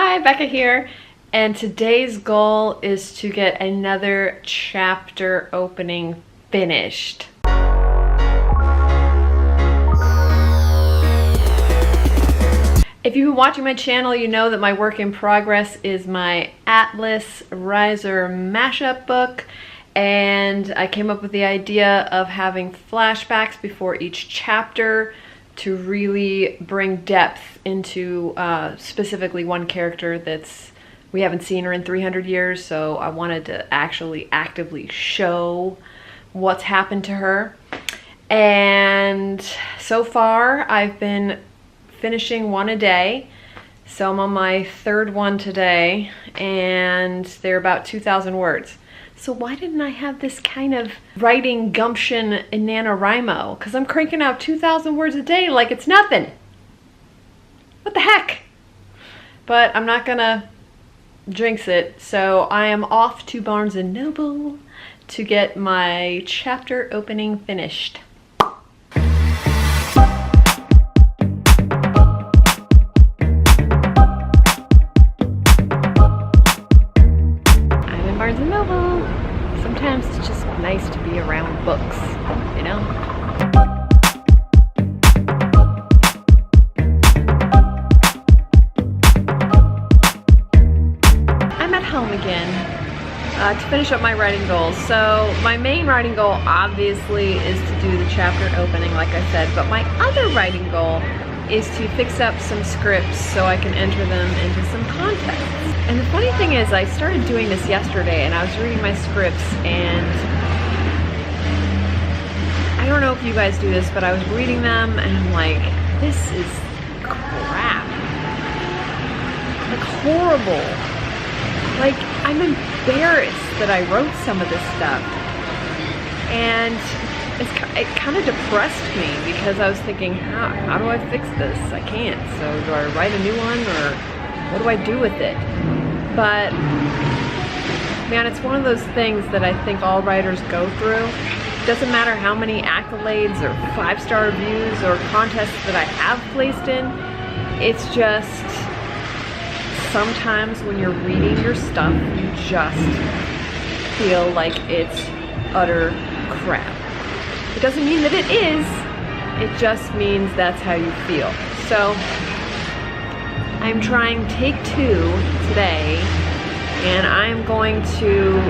Hi, Becca here, and today's goal is to get another chapter opening finished. If you've been watching my channel, you know that my work in progress is my Atlas Riser mashup book, and I came up with the idea of having flashbacks before each chapter to really bring depth into specifically one character we haven't seen her in 300 years, so I wanted to actually actively show what's happened to her. And so far I've been finishing one a day, so I'm on my third one today, and they're about 2,000 words. So why didn't I have this kind of writing gumption in NaNoWriMo? Because I'm cranking out 2,000 words a day like it's nothing. What the heck? But I'm not gonna jinx it, so I am off to Barnes & Noble to get my chapter opening finished. I'm in Barnes & Noble. Sometimes it's just nice to be around books, you know? I'm at home again to finish up my writing goals. So my main writing goal obviously is to do the chapter opening, like I said, but my other writing goal is to fix up some scripts so I can enter them into some contests. And the funny thing is, I started doing this yesterday and I was reading my scripts, and I don't know if you guys do this, but I was reading them and I'm like, this is crap. Like, horrible. Like, I'm embarrassed that I wrote some of this stuff. And it kind of depressed me because I was thinking, how do I fix this? I can't. So do I write a new one, or what do I do with it? But man, it's one of those things that I think all writers go through. It doesn't matter how many accolades or 5-star reviews or contests that I have placed in. It's just sometimes when you're reading your stuff, you just feel like it's utter crap. It doesn't mean that it is, it just means that's how you feel. So I'm trying take 2 today, and I'm going to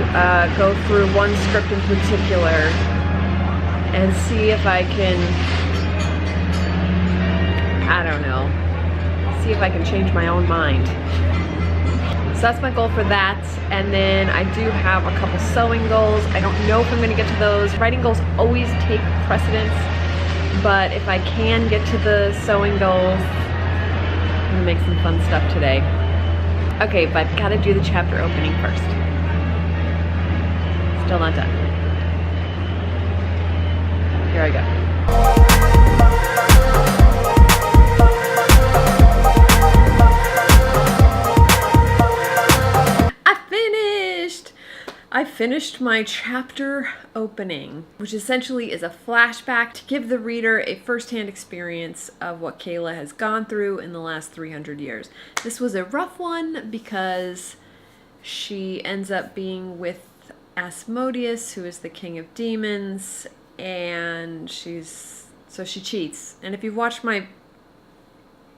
go through one script in particular and see if I can, I don't know, see if I can change my own mind. So that's my goal for that. And then I do have a couple sewing goals. I don't know if I'm going to get to those. Writing goals always take precedence, but if I can get to the sewing goals, I'm going to make some fun stuff today. Okay, but gotta do the chapter opening first. Still not done. Here I go. I finished my chapter opening, which essentially is a flashback to give the reader a first-hand experience of what Kayla has gone through in the last 300 years. This was a rough one because she ends up being with Asmodeus, who is the king of demons, and she cheats. And if you've watched my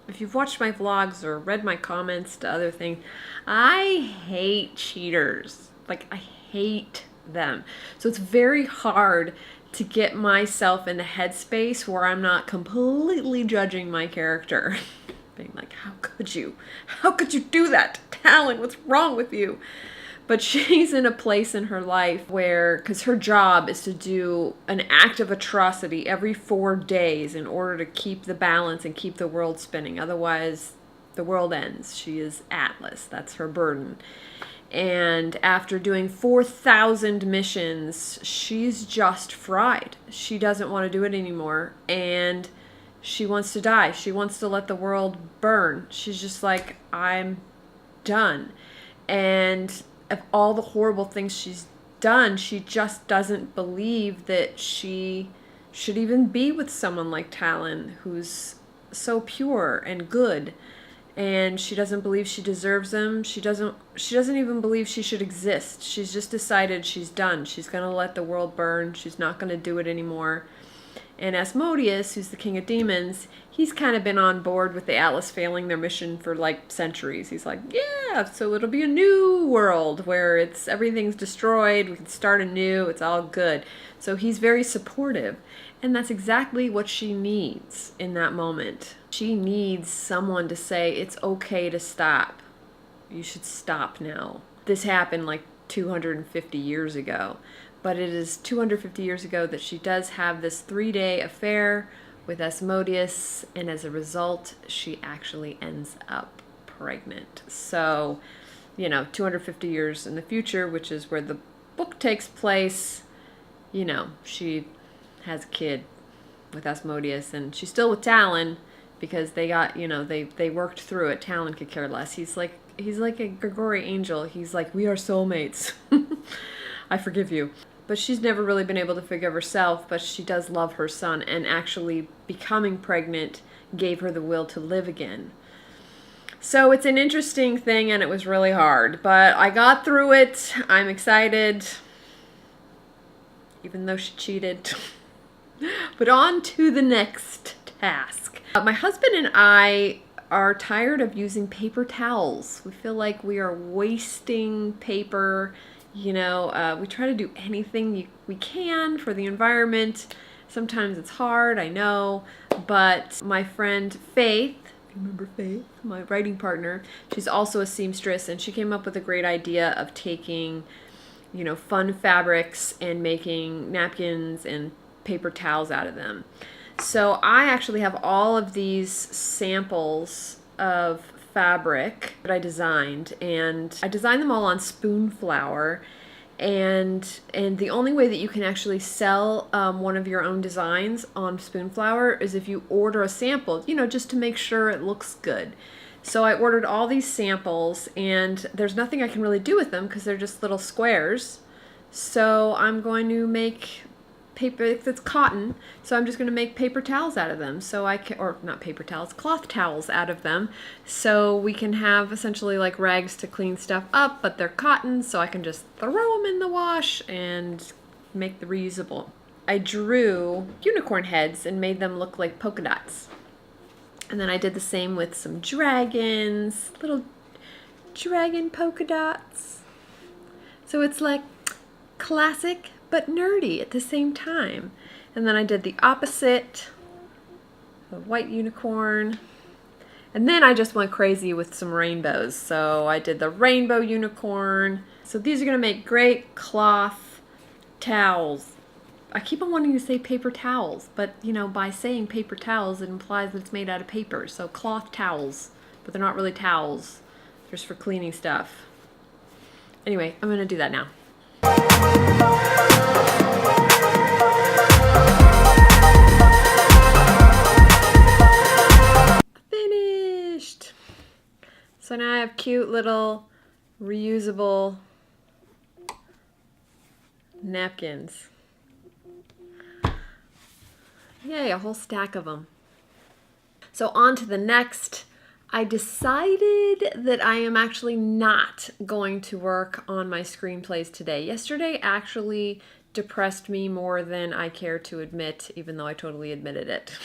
vlogs or read my comments to other things, I hate cheaters. Like, I hate them. So it's very hard to get myself in the headspace where I'm not completely judging my character. Being like, how could you? How could you do that? Talon, what's wrong with you? But she's in a place in her life where, because her job is to do an act of atrocity every 4 days in order to keep the balance and keep the world spinning. Otherwise, the world ends. She is Atlas. That's her burden. And after doing 4,000 missions, she's just fried. She doesn't want to do it anymore, and she wants to die. She wants to let the world burn. She's just like, I'm done. And of all the horrible things she's done, she just doesn't believe that she should even be with someone like Talon, who's so pure and good. and she doesn't believe she deserves him. She doesn't even believe she should exist. She's just decided she's done. She's going to let the world burn. She's not going to do it anymore. And Asmodeus, who's the king of demons, he's kind of been on board with the Atlas failing their mission for like centuries. He's like, yeah, so it'll be a new world where everything's destroyed, we can start anew, it's all good. So he's very supportive. And that's exactly what she needs in that moment. She needs someone to say, it's okay to stop. You should stop now. This happened like 250 years ago. But it is 250 years ago that she does have this 3-day affair with Asmodeus, and as a result, she actually ends up pregnant. So, 250 years in the future, which is where the book takes place, she has a kid with Asmodeus, and she's still with Talon because they got, they worked through it. Talon could care less. He's like a Grigori angel. He's like, we are soulmates. I forgive you. But she's never really been able to forgive herself, but she does love her son, and actually becoming pregnant gave her the will to live again. So it's an interesting thing, and it was really hard, but I got through it. I'm excited, even though she cheated. But on to the next task. My husband and I are tired of using paper towels. We feel like we are wasting paper. We try to do anything we can for the environment. Sometimes it's hard, I know, but my friend Faith, remember Faith, my writing partner, she's also a seamstress, and she came up with a great idea of taking, fun fabrics and making napkins and paper towels out of them. So I actually have all of these samples of fabric that I designed, and I designed them all on spoon flour, and the only way that you can actually sell one of your own designs on spoon flour is if you order a sample, just to make sure it looks good. So I ordered all these samples, and there's nothing I can really do with them because they're just little squares. So I'm going to make paper, it's cotton, so I'm just going to make paper towels out of them, so I can, or not paper towels, cloth towels out of them, so we can have essentially like rags to clean stuff up, but they're cotton, so I can just throw them in the wash and make the reusable. I drew unicorn heads and made them look like polka dots, and then I did the same with some dragons, little dragon polka dots, so it's like classic but nerdy at the same time. And then I did the opposite, the white unicorn. And then I just went crazy with some rainbows. So I did the rainbow unicorn. So these are gonna make great cloth towels. I keep on wanting to say paper towels, but by saying paper towels, it implies that it's made out of paper. So cloth towels, but they're not really towels. They're just for cleaning stuff. Anyway, I'm gonna do that now. Finished! So now I have cute little reusable napkins. Yay, a whole stack of them. So on to the next. I decided that I am actually not going to work on my screenplays today. Yesterday actually depressed me more than I care to admit, even though I totally admitted it.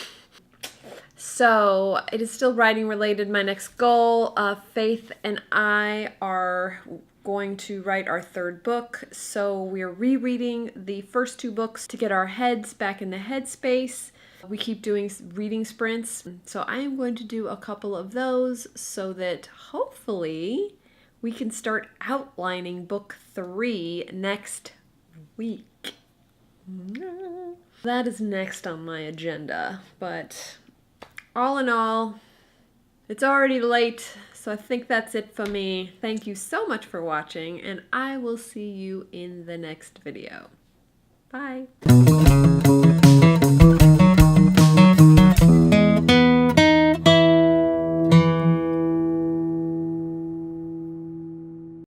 So it is still writing related. My next goal, Faith and I are going to write our 3rd book. So we're rereading the first 2 books to get our heads back in the headspace. We keep doing reading sprints, so I am going to do a couple of those so that hopefully we can start outlining book 3 next week. That is next on my agenda, but all in all, it's already late, so I think that's it for me. Thank you so much for watching, and I will see you in the next video. Bye!